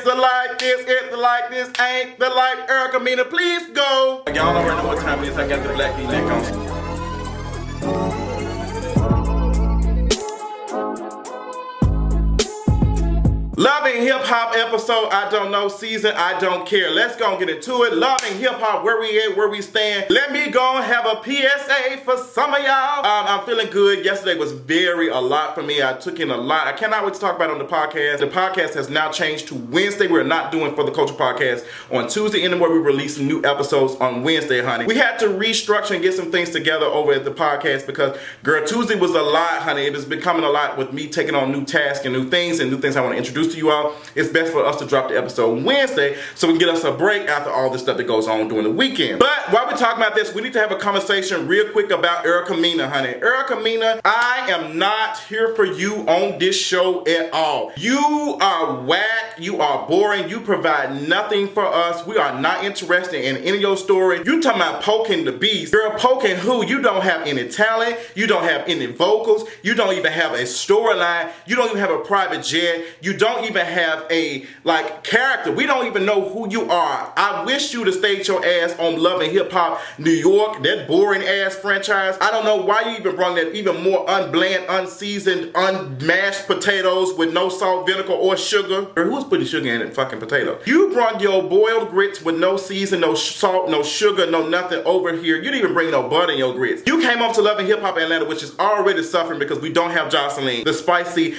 It's the like this, it's the like this, ain't the like Erica Mina, please go. Y'all already know what time it is. I got the black V-neck on. Loving Hip Hop episode, I don't know, season, I don't care. Let's go and get into it. Loving Hip Hop, where we at, where we stand. Let me go and have a PSA for some of y'all. I'm feeling good. Yesterday was a lot for me. I took in a lot. I cannot wait to talk about it on the podcast. The podcast has now changed to Wednesday. We're not doing For the Culture podcast on Tuesday anymore. We're releasing new episodes on Wednesday, honey. We had to restructure and get some things together over at the podcast because, girl, Tuesday was a lot, honey. It was becoming a lot with me taking on new tasks and new things I want to introduce to you all. It's best for us to drop the episode Wednesday so we can get us a break after all this stuff that goes on during the weekend. But while we're talking about this, we need to have a conversation real quick about Erica Mina, honey. Erica Mina, I am not here for you on this show at all. You are whack. You are boring. You provide nothing for us. We are not interested in any of your story. You talking about poking the beast. Girl, poking who? You don't have any talent. You don't have any vocals. You don't even have a storyline. You don't even have a private jet. You don't even have a character. We don't even know who you are. I wish you to stay your ass on Loving Hip Hop New York, that boring ass franchise. I don't know why you even brought that even more unbland, unseasoned, unmashed potatoes with no salt, vinegar, or sugar. Or who's putting sugar in a fucking potato? You brought your boiled grits with no season, no salt, no sugar, no nothing over here. You didn't even bring no butter in your grits. You came up to Loving Hip Hop Atlanta, which is already suffering because we don't have Jocelyn, the spicy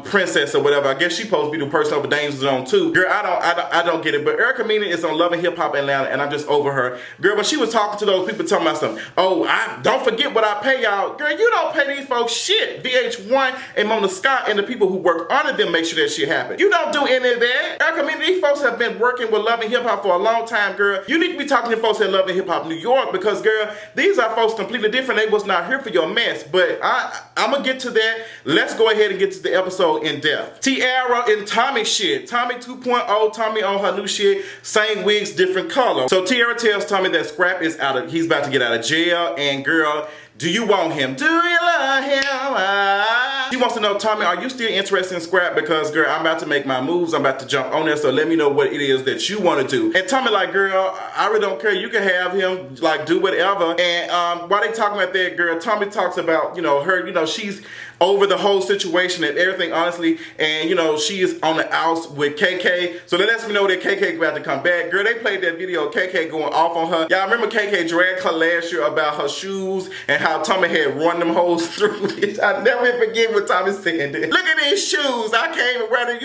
princess or whatever. I guess she supposed to be the person over Danger Zone too. Girl, I don't get it. But Erica Mina is on Loving Hip Hop Atlanta, and I'm just over her. Girl, when she was talking to those people talking about something, oh, I don't forget what I pay y'all. Girl, you don't pay these folks shit. VH1 and Mona Scott and the people who work under them make sure that shit happen. You don't do any of that. Erica Mina, these folks have been working with Loving Hip Hop for a long time, girl. You need to be talking to folks at Loving Hip Hop New York because, girl, these are folks completely different. They was not here for your mess. But I'm going to get to that. Let's go ahead and get to the episode in depth. Tiara and Tommie shit. Tommie 2.0, Tommie on her new shit, same wigs, different color. So Tiara tells Tommie that Scrap is he's about to get out of jail, and girl, do you want him? Do you love him? She wants to know, Tommie, are you still interested in Scrap? Because, girl, I'm about to make my moves. I'm about to jump on there, so let me know what it is that you want to do. And Tommie like, girl, I really don't care. You can have him, do whatever. And while they talking about that, girl, Tommie talks about, her, she's over the whole situation and everything, honestly. And, she is on the outs with KK. So that lets me know that KK about to come back. Girl, they played that video of KK going off on her. Y'all remember KK dragged her last year about her shoes and how Tommie had run them hoes through it. I never forget what Tommie said. Look at these shoes. I can't even wear them.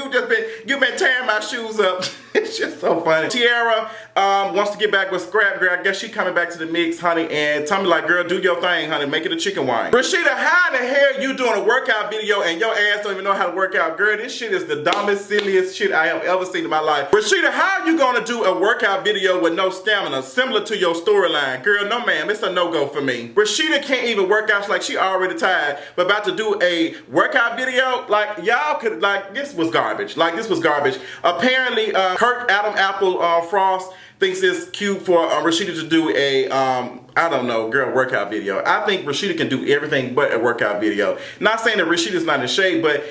You've been tearing my shoes up. It's just so funny. Tiara wants to get back with Scrap, girl. I guess she coming back to the mix, honey. And Tommie like, girl, do your thing, honey. Make it a chicken wine. Rashida, how in the hell you doing a workout video and your ass don't even know how to work out? Girl, this shit is the dumbest, silliest shit I have ever seen in my life. Rashida, how are you gonna do a workout video with no stamina, similar to your storyline? Girl, no ma'am, it's a no-go for me. Rashida can't even work out, like she already tired, but about to do a workout video, y'all could, this was garbage. This was garbage. Apparently, Kirk Adam Apple Frost thinks it's cute for Rashida to do a I don't know, girl, workout video. I think Rashida can do everything but a workout video. Not saying that Rashida's not in shape, but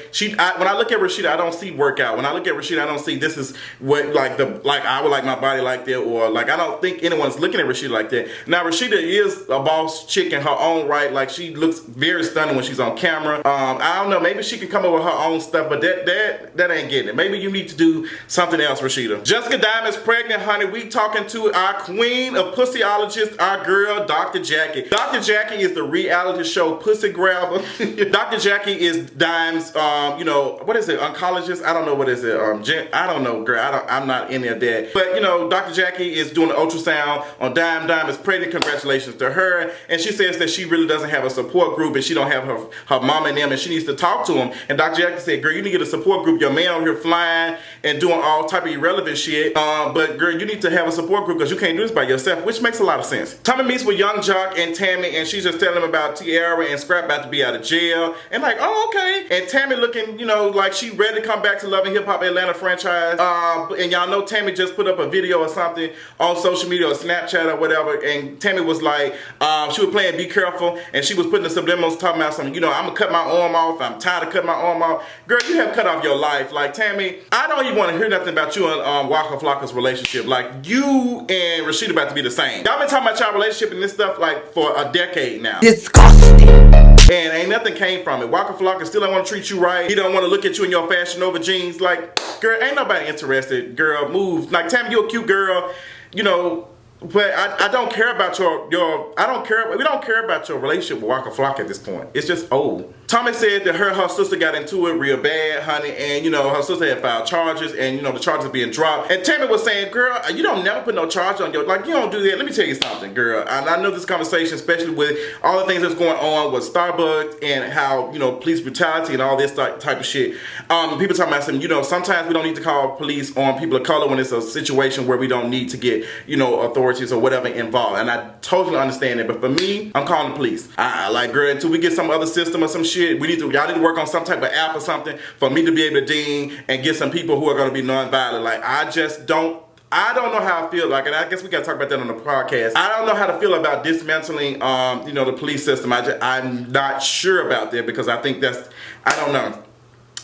when I look at Rashida, I don't see workout. When I look at Rashida, I don't see this is what I would like my body like that, or I don't think anyone's looking at Rashida like that. Now Rashida is a boss chick in her own right. She looks very stunning when she's on camera. I don't know, maybe she can come up with her own stuff, but that ain't getting it. Maybe you need to do something else, Rashida. Jessica Diamond's pregnant, honey. We talking to our queen of pussyologists, our girl, Dr. Jackie. Dr. Jackie is the reality show pussy grabber. Dr. Jackie is Dime's, what is it, oncologist? I don't know what is it. I don't know, girl. I'm not any of that. But, Dr. Jackie is doing an ultrasound on Dime. Dime is pregnant. Congratulations to her. And she says that she really doesn't have a support group and she don't have her mom and them and she needs to talk to them. And Dr. Jackie said, girl, you need to get a support group. Your man over here flying and doing all type of irrelevant shit. But, girl, you need to have a support group because you can't do this by yourself, which makes a lot of sense. Tommie meets with Young Jock and Tommie, and she's just telling him about Tiara and Scrap about to be out of jail. And like, oh, okay. And Tommie looking, you know, like she ready to come back to Love and Hip Hop Atlanta franchise. And y'all know Tommie just put up a video or something on social media or Snapchat or whatever. And Tommie was like, she was playing Be Careful, and she was putting the subliminals talking about something, you know, I'm gonna cut my arm off. I'm tired of cutting my arm off. Girl, you have cut off your life. Like, Tommie, I don't even want to hear nothing about you and Waka Flocka's relationship. Like, you and Rashida about to be the same. Y'all been talking about y'all relationship and this stuff like for a decade now. Disgusting. And ain't nothing came from it. Waka Flocka still don't want to treat you right. He don't want to look at you in your Fashion Nova jeans. Like, girl, ain't nobody interested. Girl, move. Like, Tommie, you a cute girl, you know. But I don't care about we don't care about your relationship with Waka Flocka at this point. It's just old. Tommie said that her sister got into it real bad, honey, and you know, her sister had filed charges, and you know, the charges being dropped. And Tommie was saying, girl, you don't never put no charge on your, like, you don't do that. Let me tell you something, girl. And I know this conversation, especially with all the things that's going on with Starbucks and how, you know, police brutality and all this type of shit. People talking about something, you know, sometimes we don't need to call police on people of color when it's a situation where we don't need to get, you know, authorities or whatever involved. And I totally understand it. But for me, I'm calling the police. I like, girl, until we get some other system or some shit, y'all need to work on some type of app or something for me to be able to ding and get some people who are going to be non-violent. Like, I don't know how I feel like, and I guess we got to talk about that on the podcast. I don't know how to feel about dismantling, you know, the police system. I'm not sure about that because I think I don't know.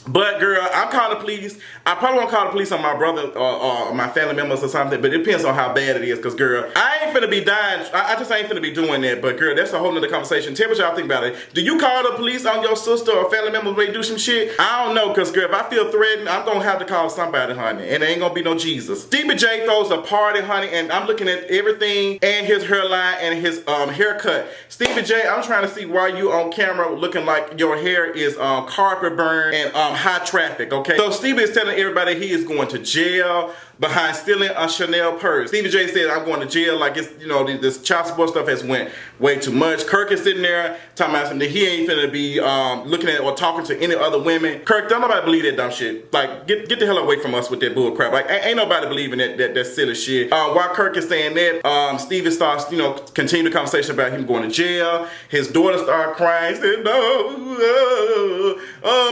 But girl, I'm calling the police. I probably won't call the police on my brother or my family members or something, but it depends on how bad it is, because girl, I ain't finna be dying. I just ain't finna be doing that. But girl, that's a whole nother conversation. Tell me what y'all think about it. Do you call the police on your sister or family members when they do some shit? I don't know, because girl, if I feel threatened, I'm gonna have to call somebody, honey, and it ain't gonna be no Jesus. Stevie J throws a party, honey, and I'm looking at everything and his hairline and his haircut. Stevie J, I'm trying to see why you on camera looking like your hair is carpet burn and high traffic, okay? So Stevie is telling everybody he is going to jail behind stealing a Chanel purse. Stevie J said, I'm going to jail, like it's, you know, this child support stuff has went way too much. Kirk is sitting there talking about something that he ain't finna be looking at or talking to any other women. Kirk, don't nobody believe that dumb shit. Like, get the hell away from us with that bull crap. Like, ain't nobody believing that silly shit. While Kirk is saying that, Stevie starts, you know, continue the conversation about him going to jail. His daughter started crying, said, no,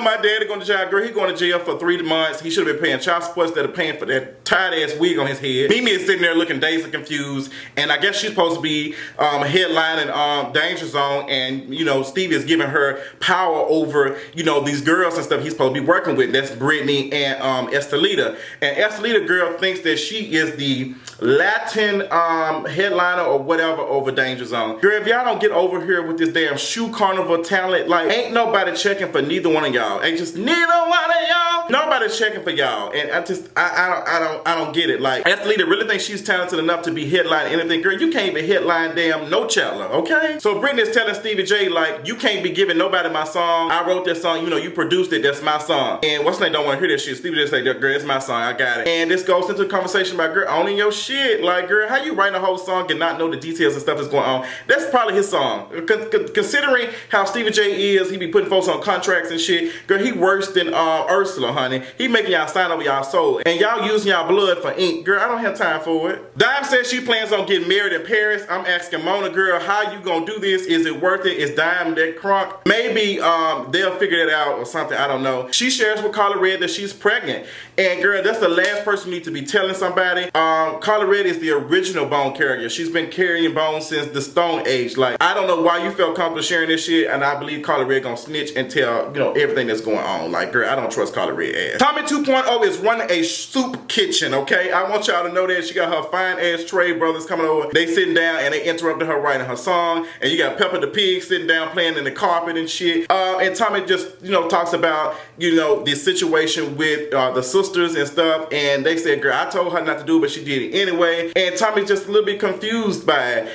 my daddy going to jail. Girl, he going to jail for 3 months. He should have been paying child support instead of paying for that tight ass wig on his head. Mimi is sitting there looking dazed and confused, and I guess she's supposed to be headlining Danger Zone, and you know, Stevie is giving her power over, you know, these girls and stuff he's supposed to be working with. That's Brittany and Estelita. And Estelita girl thinks that she is the Latin headliner or whatever over Danger Zone. Girl, if y'all don't get over here with this damn shoe carnival talent, like ain't nobody checking for neither one of y'all. Ain't just neither one of y'all. Nobody's checking for y'all. And I don't get it. Like, Estelita really thinks she's talented enough to be headlining anything. Girl, you can't be headline damn No Chatler, okay? So Brittany's telling Stevie J, like, you can't be giving nobody my song. I wrote that song, you know, you produced it, that's my song. And what's name don't want to hear that shit. Stevie J say, girl, it's my song, I got it. And this goes into a conversation about, girl, owning your shit. Like, girl, how you writing a whole song and not know the details and stuff that's going on? That's probably his song. Considering how Stevie J is, he be putting folks on contracts and shit. Girl, he worse than Ursula, honey. He making y'all sign over y'all soul. And y'all using y'all blood for ink. Girl, I don't have time for it. Dime says she plans on getting married in Paris. I'm asking Mona, girl, how you gonna do this? Is it worth it? Is Dime that crunk? Maybe they'll figure it out or something. I don't know. She shares with Carla Red that she's pregnant. And girl, that's the last person you need to be telling somebody. Carla Red is the original Bone carrier. She's been carrying Bone since the Stone Age. Like, I don't know why you felt comfortable sharing this shit, and I believe Carla Red gonna snitch and tell, you know, everything that's going on. Like, girl, I don't trust Carla Red ass. Tommie 2.0 is running a soup kitchen, okay? I want y'all to know that. She got her fine ass Trey brothers coming over. They sitting down and they interrupted her writing her song. And you got Pepper the Pig sitting down playing in the carpet and shit. And Tommie just, you know, talks about, you know, the situation with the sisters and stuff. And they said, girl, I told her not to do it, but she did it anyway. And Tommie's just a little bit confused by it.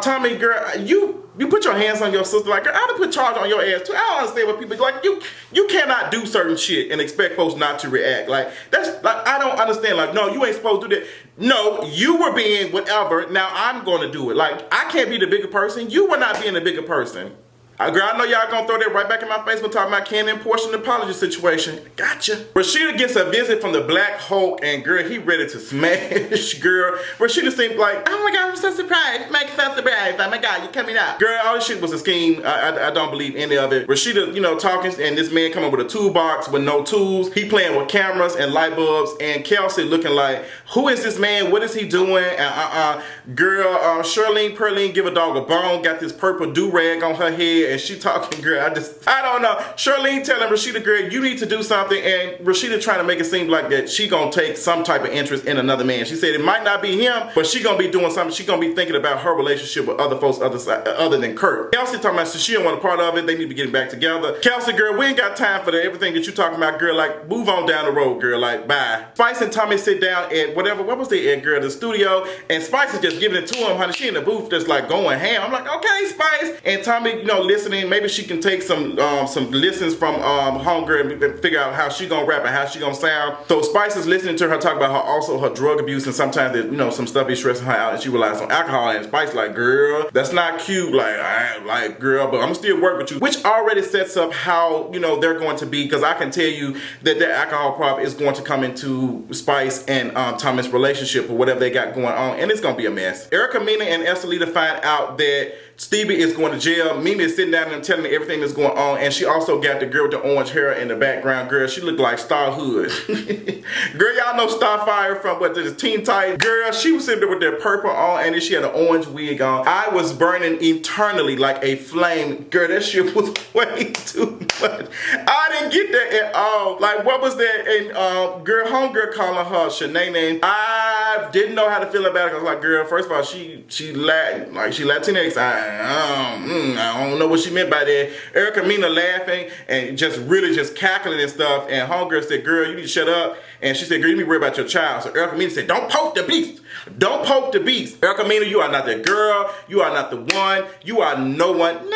Tommie, girl, you put your hands on your sister. Like, girl, I done put charge on your ass too. I don't understand what people, like, you cannot do certain shit and expect folks not to react. Like, that's, like, I don't understand. Like, no, you ain't supposed to do that. No, you were being whatever. Now I'm going to do it. Like, I can't be the bigger person. You were not being the bigger person. Girl, I know y'all gonna throw that right back in my face when talking about Candy and Portia and the apology situation. Gotcha. Rashida gets a visit from the Black Hulk, and girl, he ready to smash, girl. Rashida seemed like, oh my God, I'm so surprised. Make so surprised. Oh my God, you coming out. Girl, all this shit was a scheme. I don't believe any of it. Rashida, you know, talking, and this man coming with a toolbox with no tools. He playing with cameras and light bulbs, and Kelsey looking like, who is this man? What is he doing? Girl, Charlene Perline give a dog a bone, got this purple do-rag on her head, and she talking, girl, I don't know. Charlene telling Rashida, girl, you need to do something, and Rashida trying to make it seem like that she gonna take some type of interest in another man. She said it might not be him, but she gonna be doing something. She gonna be thinking about her relationship with other folks other than Kurt. Kelsey talking about she don't want a part of it. They need to be getting back together. Kelsey, girl, we ain't got time for everything that you talking about, girl. Like, move on down the road, girl. Like, bye. Spice and Tommie sit down at whatever, what was they at, girl? The studio, and Spice is just giving it to him, honey. She in the booth just like going ham. I'm like, okay, Spice. And Tommie, you know, listening. Maybe she can take some listens from Homegirl and figure out how she gonna rap and how she gonna sound. So Spice is listening to her talk about her drug abuse, and sometimes that, you know, some stuff is stressing her out, and she relies on alcohol. And Spice like, girl, that's not cute. Like, girl, but I'm still work with you, which already sets up how, you know, they're going to be, because I can tell you that their alcohol problem is going to come into Spice and Tommie's relationship or whatever they got going on, and it's gonna be a mess. Erica, Mina, and Estelita find out that Stevie is going to jail. Mimi is sitting down and telling me everything that's going on, and she also got the girl with the orange hair in the background. Girl, she looked like Star Hood. Girl, y'all know Starfire from what, the Teen Titans. Girl, she was sitting there with that purple on, and then she had an orange wig on. I was burning eternally like a flame. Girl, that shit was way too much. I didn't get that at all. Like, what was that? And girl, homegirl calling her Shanae. I didn't know how to feel about it. I was like, girl, first of all, she Latinx. I don't know what she meant by that. Erica, Mina laughing and just really just cackling and stuff. And homegirl said, girl, you need to shut up. And she said, girl, you need to worry about your child. So Erica, Mina said, don't poke the beast. Don't poke the beast. Erica, Mina, you are not the girl. You are not the one. You are no one. No one.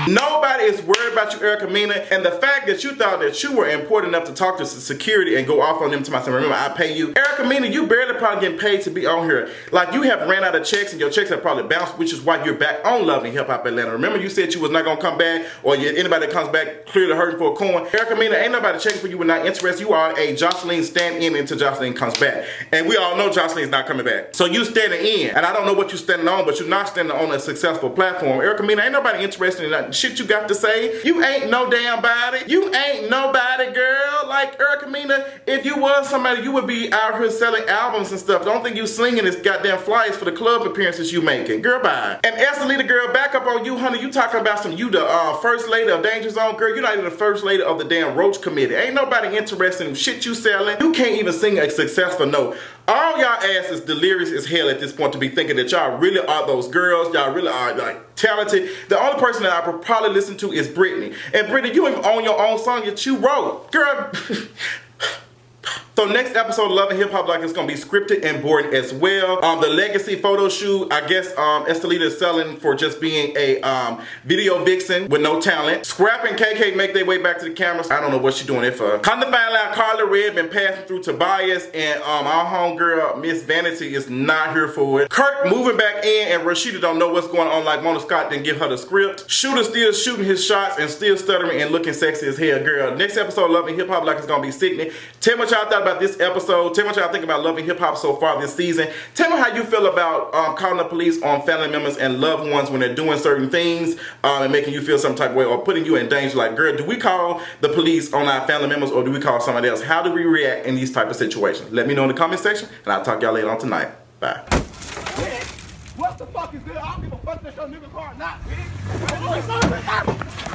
Nobody is worried about you, Erica, Mina, and the fact that you thought that you were important enough to talk to security and go off on them to myself. Remember, I pay you. Erica, Mina, you barely probably getting paid to be on here. Like, you have ran out of checks, and your checks have probably bounced, which is why you're back on Love and Hip Hop Atlanta. Remember, you said you was not gonna come back, or anybody that comes back clearly hurting for a coin. Erica, Mina, ain't nobody checking for you. We're not interested. You are a Jocelyn stand-in until Jocelyn comes back, and we all know Jocelyn's not coming back. So you standing in, and I don't know what you're standing on, but you're not standing on a successful platform. Erica, Mina, ain't nobody interested in that shit you got to say. You ain't no damn body. You ain't nobody, girl. Like, Erica, Mina, if you was somebody, you would be out here selling albums and stuff. Don't think you slinging this goddamn flyers for the club appearances you making. Girl, bye. And Estelita, girl, back up on you, honey. You talking about you the first lady of Danger Zone. Girl, you're not even the first lady of the damn Roach Committee. Ain't nobody interested in shit you selling. You can't even sing a successful note. All y'all ass is delirious as hell at this point to be thinking that y'all really are those girls. Y'all really are like talented. The only person that I would probably listen to is Brittany. And Brittany, you even own your own song that you wrote. Girl. So next episode of Love and Hip Hop, like, it's gonna be scripted and boring as well. The legacy photo shoot, I guess Estelita is selling for just being a video vixen with no talent. Scrap and KK make their way back to the cameras. I don't know what she's doing it for. Come to find out, Carla Red been passing through Tobias, and our homegirl Miss Vanity is not here for it. Kurt moving back in, and Rashida don't know what's going on. Like, Mona Scott didn't give her the script. Shooter still shooting his shots and still stuttering and looking sexy as hell, girl. Next episode of Love and Hip Hop, like, it's gonna be sickening. Tell me what y'all thought about this episode. Tell me what y'all think about Love and Hip Hop so far this season. Tell me how you feel about calling the police on family members and loved ones when they're doing certain things and making you feel some type of way or putting you in danger. Like, girl, do we call the police on our family members or do we call somebody else? How do we react in these type of situations? Let me know in the comment section, and I'll talk to y'all later on tonight. Bye. What the fuck is this? I don't give a fuck that your nigga car not, bitch.